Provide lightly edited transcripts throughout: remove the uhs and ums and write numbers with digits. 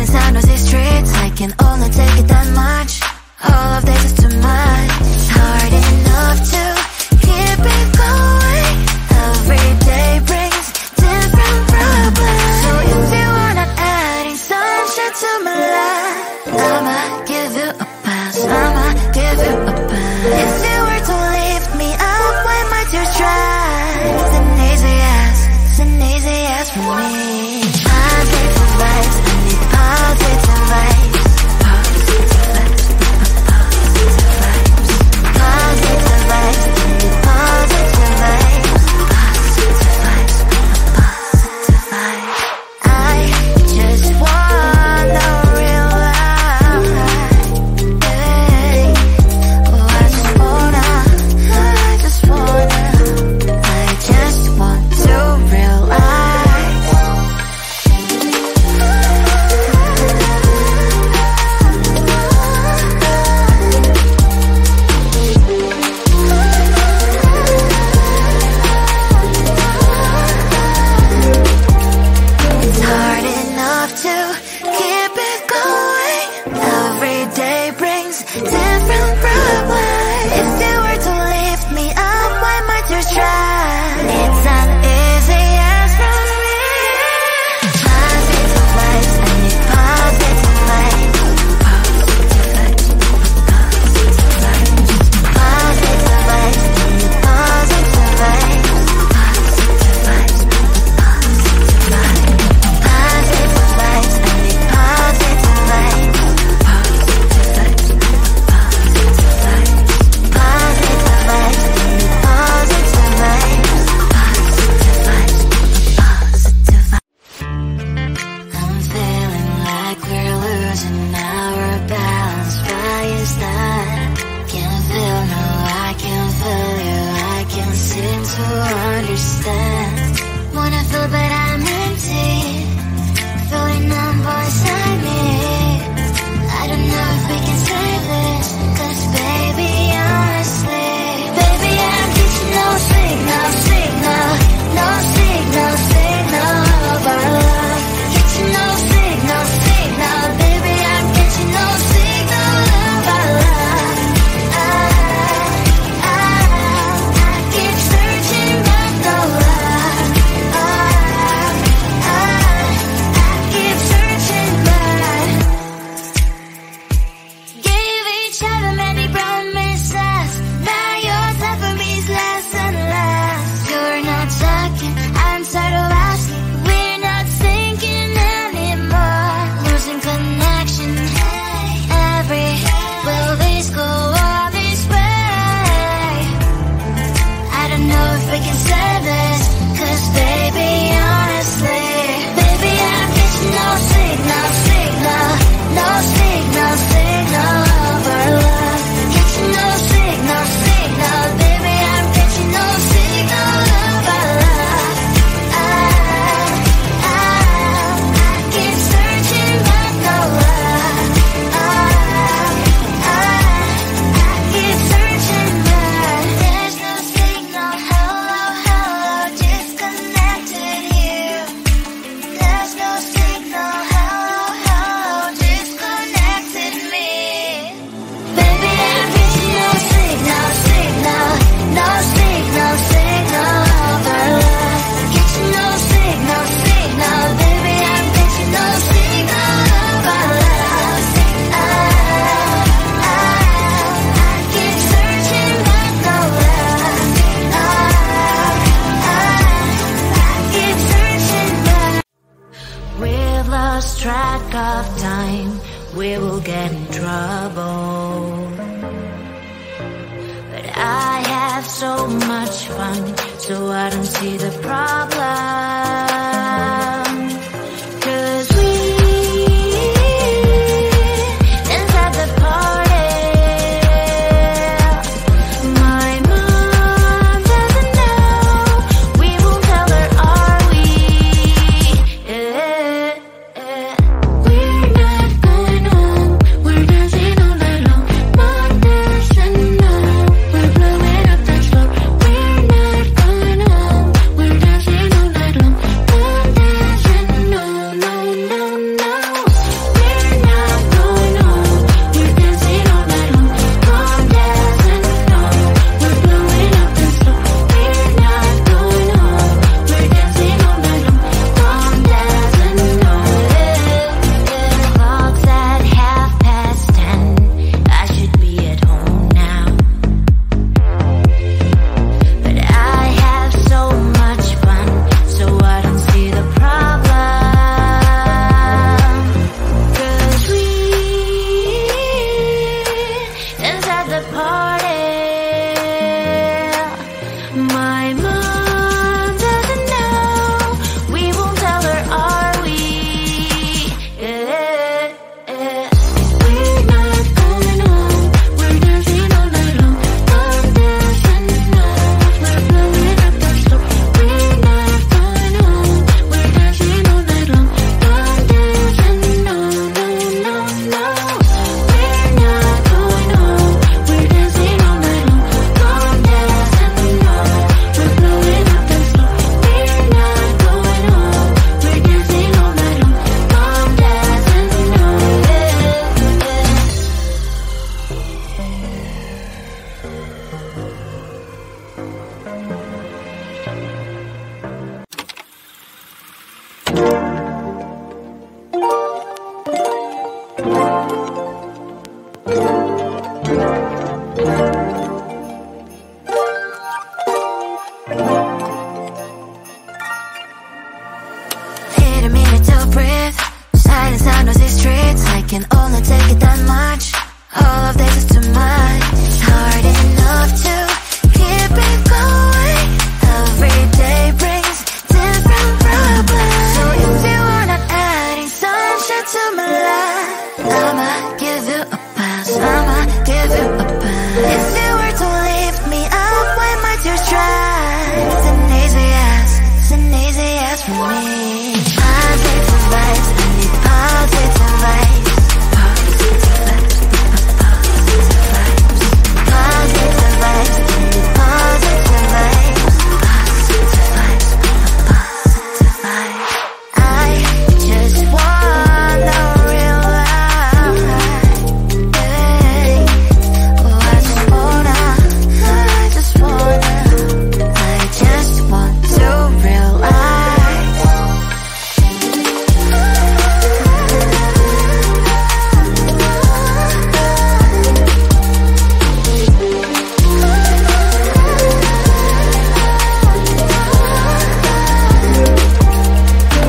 these are noisy streets, I can only take it that much. All of this is too much. It's hard enough to keep it going. Every day brings different problems. So if you wanna adding sunshine to my life, I'ma give you a pass, I'ma give you a pass. If you were to lift me up when my tears dry, it's an easy yes for me. Positive vibes, I need positive vibes. Positive vibes, I need positive vibes. Positive vibes. I just wanna realize, oh, I just wanna realize. It's hard enough to keep it going. Every day brings different problems. If you were to lift me up when my tears dry, it's an easy yes from me. Positive vibes, I need positive vibes. Positive vibes, positive vibes, I need positive vibes. Positive vibes, positive vibes. Positive vibes, I need positive vibes. Positive vibes, positive vibes. Positive vibes, I need positive vibes. Positive vibes, positive vibes. I'm feeling like we're losing our balance. Why is that? Can't feel, no, I can't feel you. I can't seem to understand. Wanna feel but I'm empty. Feeling numb inside me. I don't know if we can save this, 'cause baby, honestly, baby, I'm getting no signal, no signal of our love. Getting no signal, baby, I'm getting no signal of our love. I keep searching but no luck. I keep searching but gave each other many promises. Now your love for me's less and less. You're not talking, I'm tired of asking. We're not thinking anymore. Losing connection. Will this go all this way? I don't know if we can save this, 'cause baby, honestly, baby, I'm getting no signal, no signal of our love. Getting no signal, baby, I'm getting no signal of our love. I keep searching but no luck. I keep searching but there's no signal. Hello, disconnected you. There's no signal. Hello, disconnected me. Baby, I'm getting no signal, no signal of our love. Getting no signal, baby, I'm getting no signal of our love. I keep searching but no luck. I keep searching but we've lost track of time. We will get in trouble. But I have so much fun, so I don't see the problem. 'Cause we dance at the party. My mom doesn't know. We won't tell her, are we? We're not going home. We're dancing all night long. Mom doesn't know. We're blowing up the floor. We're not going home. We're dancing all night long. since I know these streets, I can only take it that much. All of this is too much. It's hard enough to keep it going. Every day brings different problems. So if you wanna adding sunshine to my life, I'ma give you a pass, I'ma give you a pass. If you were to lift me up when my tears dry, it's an easy yes, it's an easy yes for me. Positive vibes, I need positive vibes. Positive vibes, positive vibes. Positive vibes, I need positive vibes. Positive vibes, positive vibes. I just wanna realize, oh, I just wanna to realize.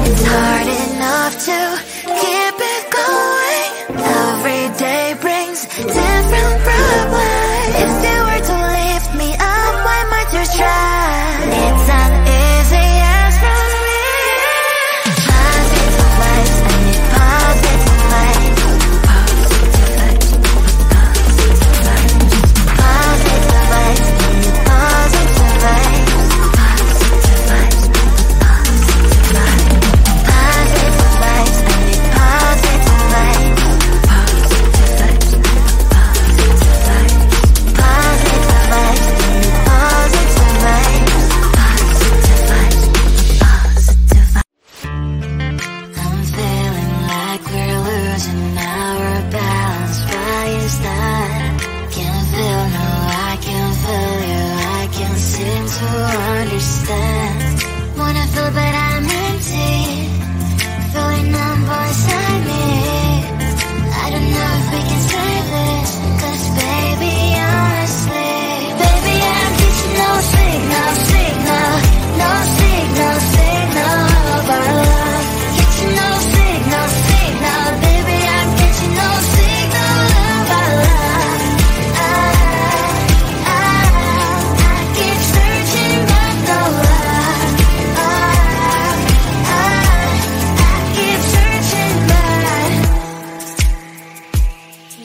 It's hard enough to keep it going. Every day brings different problems. If you were to lift me up when my tears dry, it's an easy yes from me. Positive vibes, I need positive vibes. Positive vibes, positive vibes. Positive vibes, I need positive vibes. Positive vibes, positive vibes. Positive vibes, I need positive vibes. Positive vibes, positive vibes. Positive vibes, I need positive vibes. Positive vibes, positive vibes. I'm feeling like we're losing our balance. Why is that? Can't feel, no, I can feel you. I can't seem to understand. Wanna feel but I'm empty. Feeling numb inside me. I don't know if we can save this, 'cause baby, honestly, baby, I'm getting no signal, signal, no signal, signal of our love. Getting no signal, signal, baby, I'm getting no signal of our love. I keep searching but no love. I keep searching but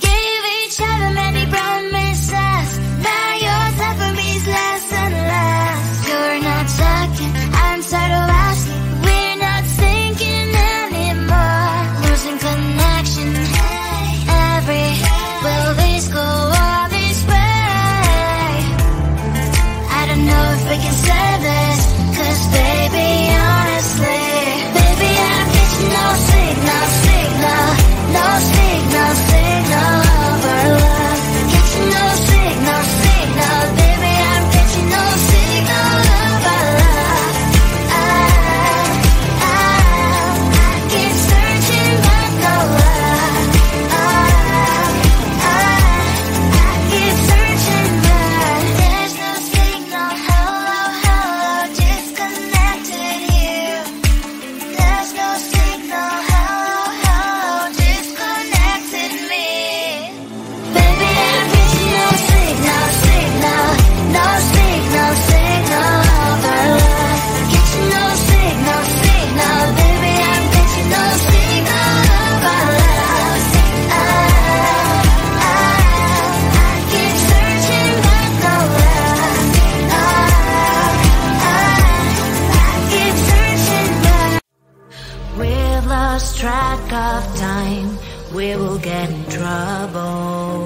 gave each other many promises. Now your time for me is less and less. You're not talking, I'm tired of asking. We're not thinking anymore. Losing connection. Every will this go all this way? I don't know if we can save this, 'cause baby, honestly, baby, I'm getting no signal, signal, no signal, signal of our love. Getting no signal, signal, baby, I'm getting no signal of our love. I keep searching but no love. I keep searching but there's no signal. Hello, hello, disconnected here. There's no signal. Hello, hello, disconnected me. Baby, I'm getting no signal, signal, no signal, signal of our love. Getting no signal, signal, baby, I'm getting no signal of our love. I keep searching but no love. I keep searching but we've lost track of time. We will get in trouble.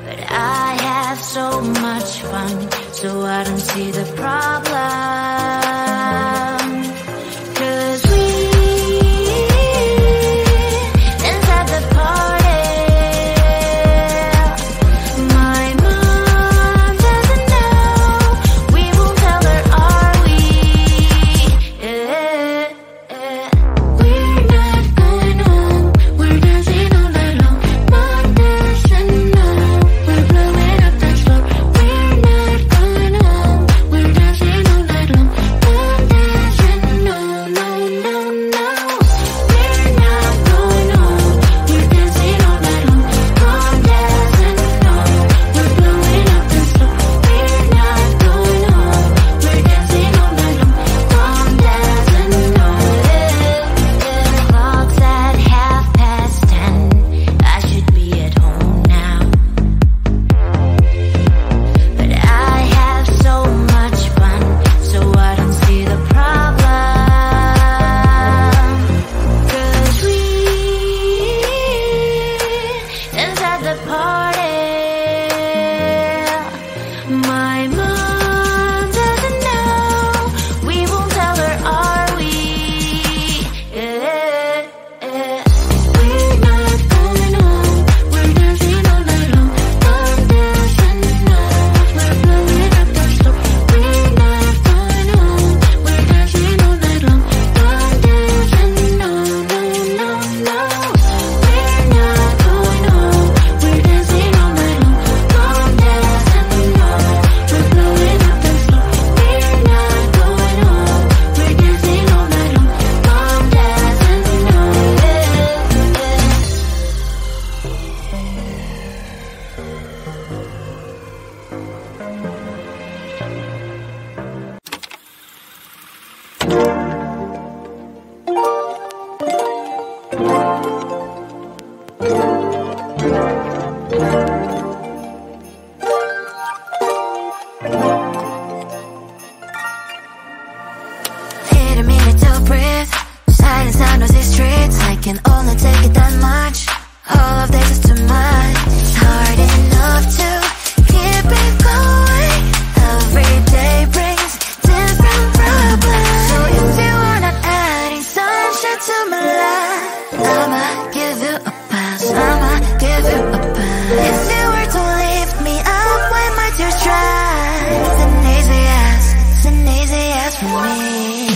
But I have so much fun, so I don't see the problem. 'Cause we dance at the party. My mom doesn't know. We won't tell her, are we? We're not going home. We're dancing all night long. Mom doesn't know. We're blowing up the floor. We're not going home. We're dancing all night long. breathe. Silence now knows these streets. I can only take it that much. All of this is too much. It's hard enough to keep it going. Every day brings different problems. So if you wanna adding sunshine to my life, I'ma give you a pass. I'ma give you a pass. If you were to lift me up when my tears dry, it's an easy yes for me.